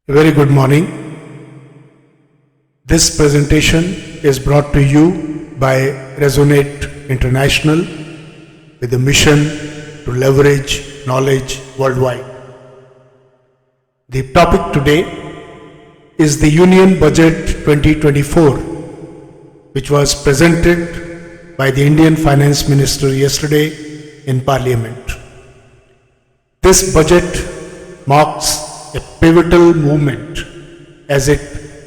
A very good morning. This presentation is brought to you by Resonate International with a mission to leverage knowledge worldwide. The topic today is the Union Budget 2024, which was presented by the Indian Finance Minister yesterday in Parliament. This budget marks a pivotal movement as it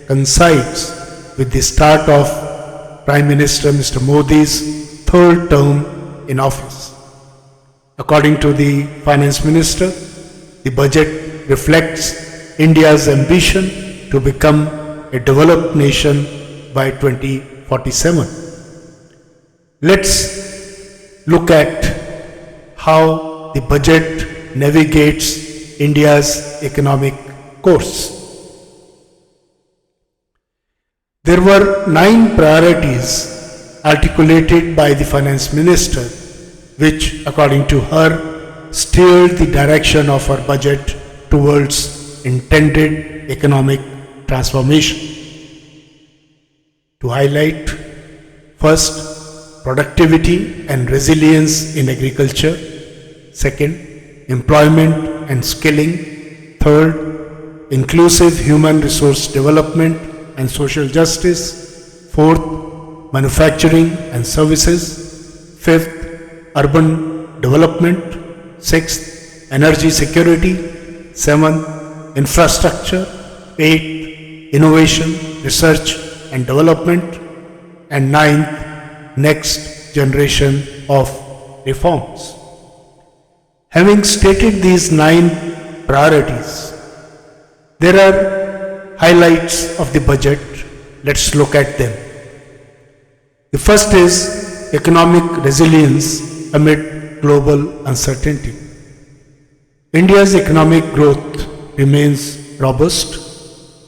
coincides with the start of Prime Minister Mr. Modi's third term in office. According to the Finance Minister, the budget reflects India's ambition to become a developed nation by 2047. Let's look at how the budget navigates India's economic course. There were 9 priorities articulated by the Finance Minister, which, according to her, steered the direction of our budget towards intended economic transformation. To highlight, first, productivity and resilience in agriculture; second, employment and skilling; third, inclusive human resource development and social justice; fourth, manufacturing and services; fifth, urban development; sixth, energy security; seventh, infrastructure; eighth, innovation, research and development; and ninth, next generation of reforms. Having stated these 9 priorities, there are highlights of the budget. Let's look at them. The first is economic resilience amid global uncertainty. India's economic growth remains robust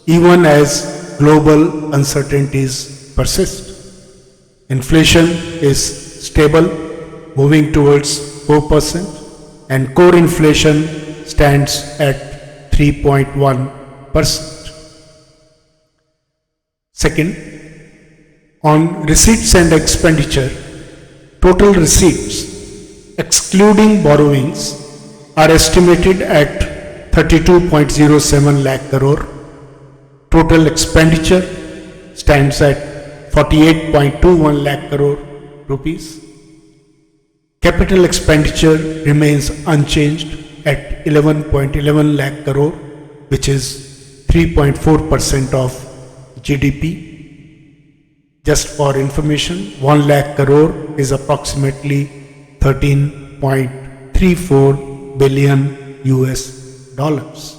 even as global uncertainties persist. Inflation is stable, moving towards 4%. And core inflation stands at 3.1%. Second, on receipts and expenditure, total receipts, excluding borrowings, are estimated at 32.07 lakh crore. Total expenditure stands at 48.21 lakh crore rupees. Capital expenditure remains unchanged at 11.11 lakh crore, which is 3.4% of GDP. Just for information, 1 lakh crore is approximately 13.34 billion US dollars.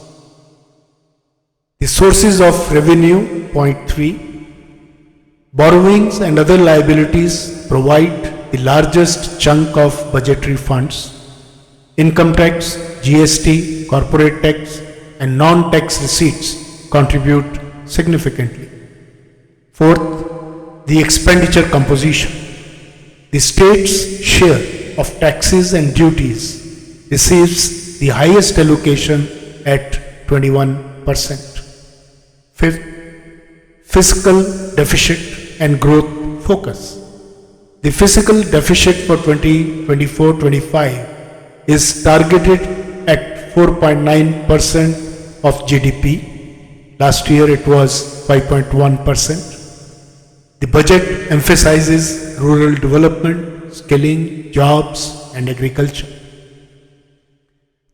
The sources of revenue, point 3. Borrowings and other liabilities provide the largest chunk of budgetary funds. Income tax, GST, corporate tax, and non-tax receipts contribute significantly. Fourth, the expenditure composition. The state's share of taxes and duties receives the highest allocation at 21%. Fifth, fiscal deficit and growth focus. The fiscal deficit for 2024-25 is targeted at 4.9% of GDP. Last year it was 5.1%. The budget emphasizes rural development, skilling, jobs, and agriculture.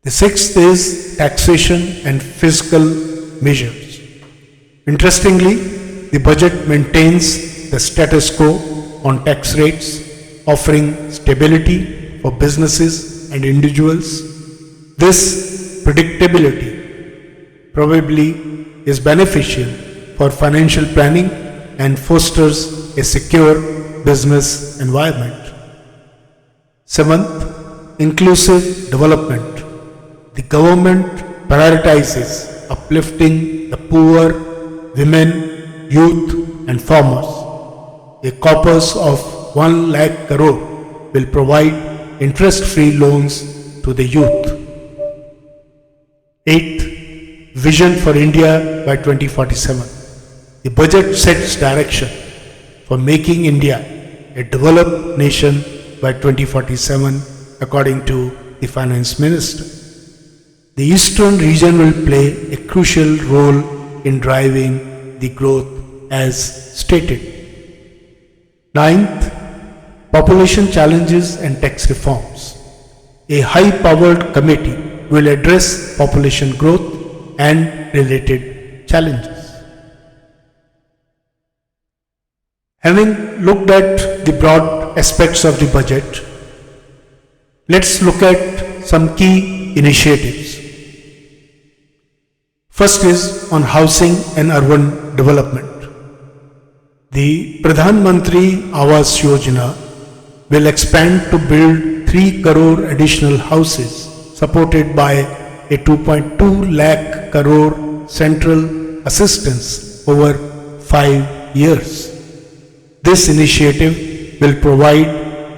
The sixth is taxation and fiscal measures. Interestingly, the budget maintains the status quo on tax rates, offering stability for businesses and individuals. This predictability probably is beneficial for financial planning and fosters a secure business environment. Seventh, inclusive development. The government prioritizes uplifting the poor, women, youth, and farmers. A corpus of 1 lakh crore will provide interest-free loans to the youth. Eighth, Vision for India by 2047. The budget sets direction for making India a developed nation by 2047, according to the Finance Minister. The Eastern region will play a crucial role in driving the growth as stated. Ninth, population challenges and tax reforms. A high-powered committee will address population growth and related challenges. Having looked at the broad aspects of the budget, let's look at some key initiatives. First is on housing and urban development. The Pradhan Mantri Awas Yojana will expand to build 3 crore additional houses supported by a 2.2 lakh crore central assistance over 5 years. This initiative will provide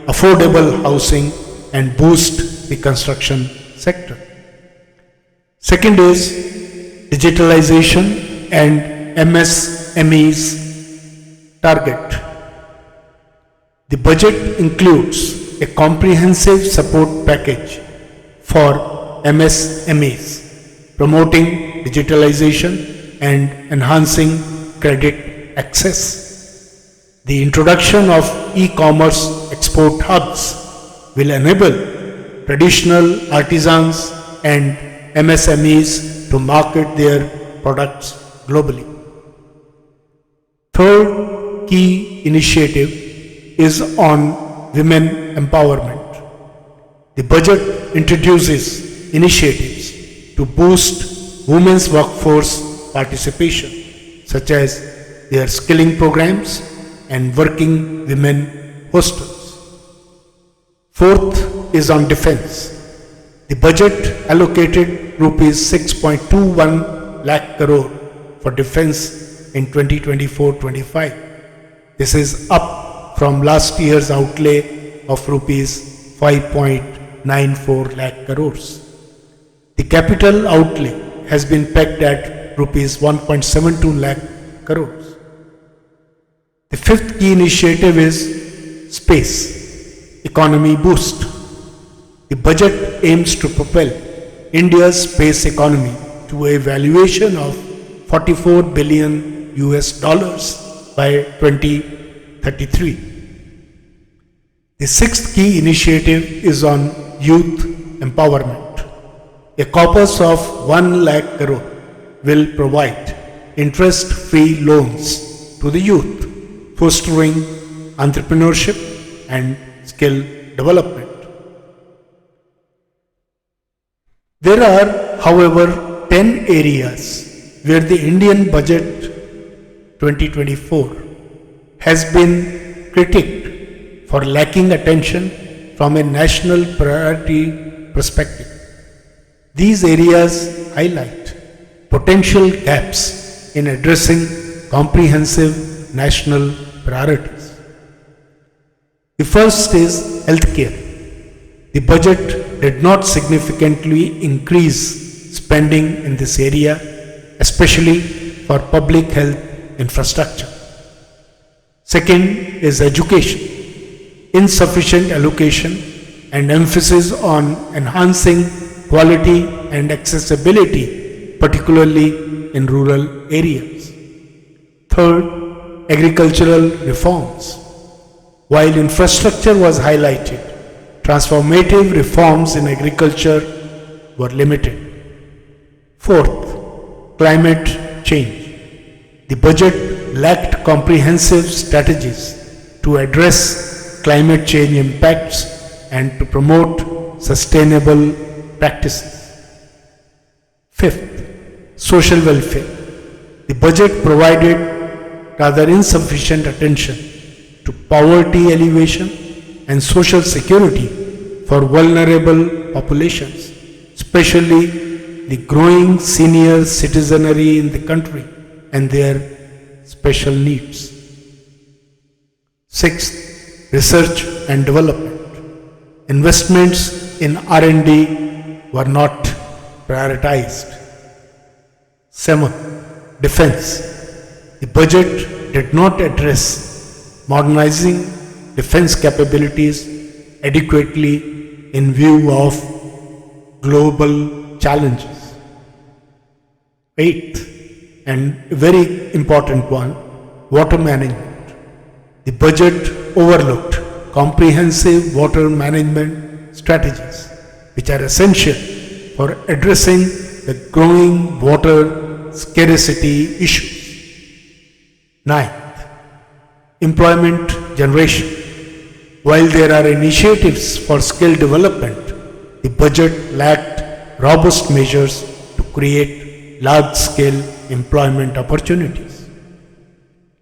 affordable housing and boost the construction sector. Second is digitalization and MSMEs target. The budget includes a comprehensive support package for MSMEs, promoting digitalization and enhancing credit access. The introduction of e-commerce export hubs will enable traditional artisans and MSMEs to market their products globally. Third key initiative is on women empowerment. The budget introduces initiatives to boost women's workforce participation, such as their skilling programs and working women hostels. Fourth is on defense. The budget allocated rupees 6.21 lakh crore for defense in 2024-25. This is up from last year's outlay of rupees 5.94 lakh crores. The capital outlay has been pegged at rupees 1.72 lakh crores. The fifth key initiative is space economy boost. The budget aims to propel India's space economy to a valuation of $44 billion by 2033. The sixth key initiative is on youth empowerment. A corpus of 1 lakh crore will provide interest-free loans to the youth, fostering entrepreneurship and skill development. There are, however, 10 areas where the Indian budget 2024 has been critiqued for lacking attention from a national priority perspective. These areas highlight potential gaps in addressing comprehensive national priorities. The first is healthcare. The budget did not significantly increase spending in this area, especially for public health infrastructure. Second is education. Insufficient allocation and emphasis on enhancing quality and accessibility, particularly in rural areas. Third, agricultural reforms. While infrastructure was highlighted, transformative reforms in agriculture were limited. Fourth, climate change. The budget lacked comprehensive strategies to address climate change impacts and to promote sustainable practices. Fifth, social welfare. The budget provided rather insufficient attention to poverty alleviation and social security for vulnerable populations, especially the growing senior citizenry in the country and their special needs. Sixth, research and development. Investments in R&D were not prioritized. 7. Defense. The budget did not address modernizing defense capabilities adequately in view of global challenges. 8th, and a very important one, water management. The budget overlooked comprehensive water management strategies, which are essential for addressing the growing water scarcity issues. 9th, employment generation. While there are initiatives for skill development, the budget lacked robust measures to create large-scale employment opportunities.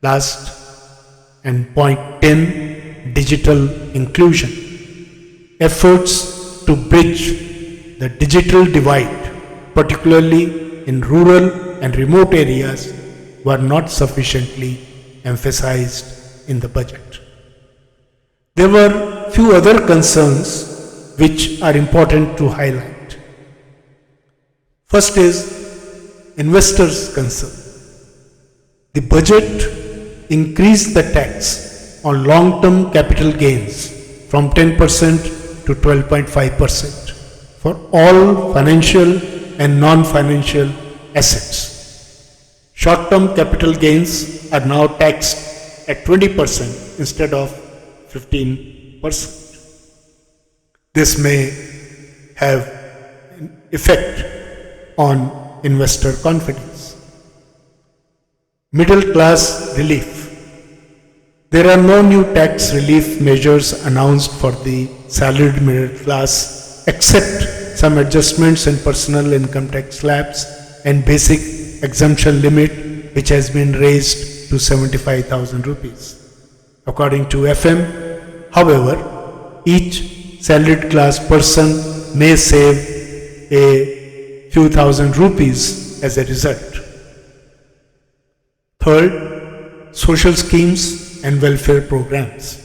Last, and point 10, digital inclusion. Efforts to bridge the digital divide, particularly in rural and remote areas, were not sufficiently emphasized in the budget. There were few other concerns which are important to highlight. First is investors' concern. The budget increased the tax on long-term capital gains from 10% to 12.5% for all financial and non-financial assets. Short-term capital gains are now taxed at 20% instead of 15%. This may have an effect on investor confidence. Middle class relief. There are no new tax relief measures announced for the salaried middle class except some adjustments in personal income tax slabs and basic exemption limit, which has been raised to 75,000 rupees. According to FM, however, each salaried class person may save a few thousand rupees as a result. Third, social schemes and welfare programs.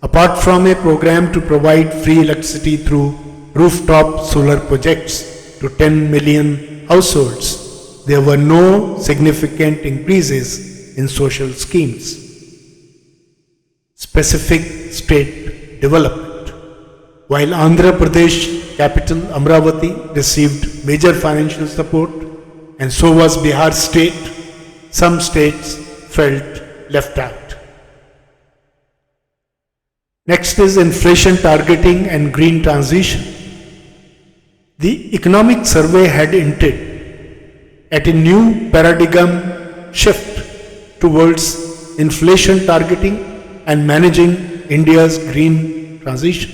Apart from a program to provide free electricity through rooftop solar projects to 10 million households, there were no significant increases in social schemes. Specific state development. While Andhra Pradesh capital Amravati received major financial support, and so was Bihar state, some states felt left out. Next is inflation targeting and green transition. The economic survey had hinted at a new paradigm shift towards inflation targeting and managing India's green transition.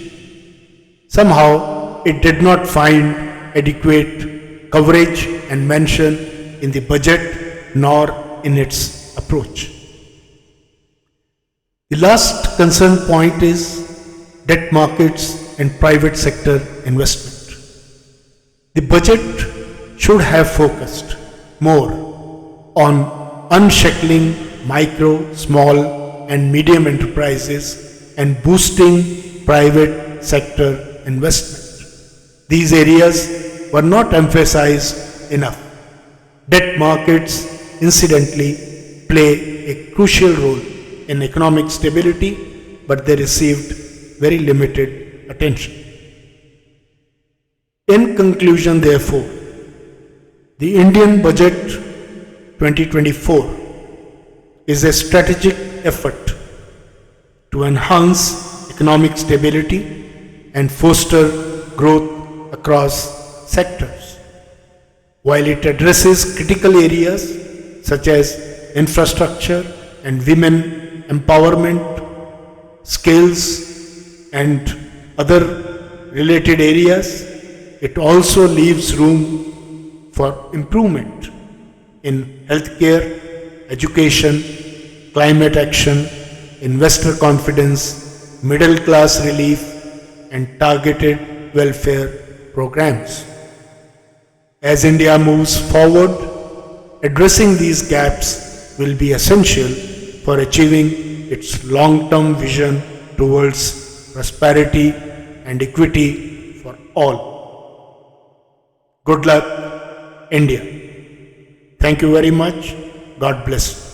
Somehow, it did not find adequate coverage and mention in the budget nor in its approach. The last concern point is debt markets and private sector investment. The budget should have focused more on unshackling micro, small and medium enterprises and boosting private sector investment. These areas were not emphasized enough. Debt markets, incidentally, play a crucial role in economic stability, but they received very limited attention. In conclusion, therefore, the Indian Budget 2024 is a strategic effort to enhance economic stability and foster growth across sectors. While it addresses critical areas such as infrastructure and women empowerment, skills and other related areas, it also leaves room for improvement in healthcare, education, climate action, investor confidence, middle class relief and targeted welfare programs. As India moves forward, addressing these gaps will be essential for achieving its long-term vision towards prosperity and equity for all. Good luck, India. Thank you very much. God bless.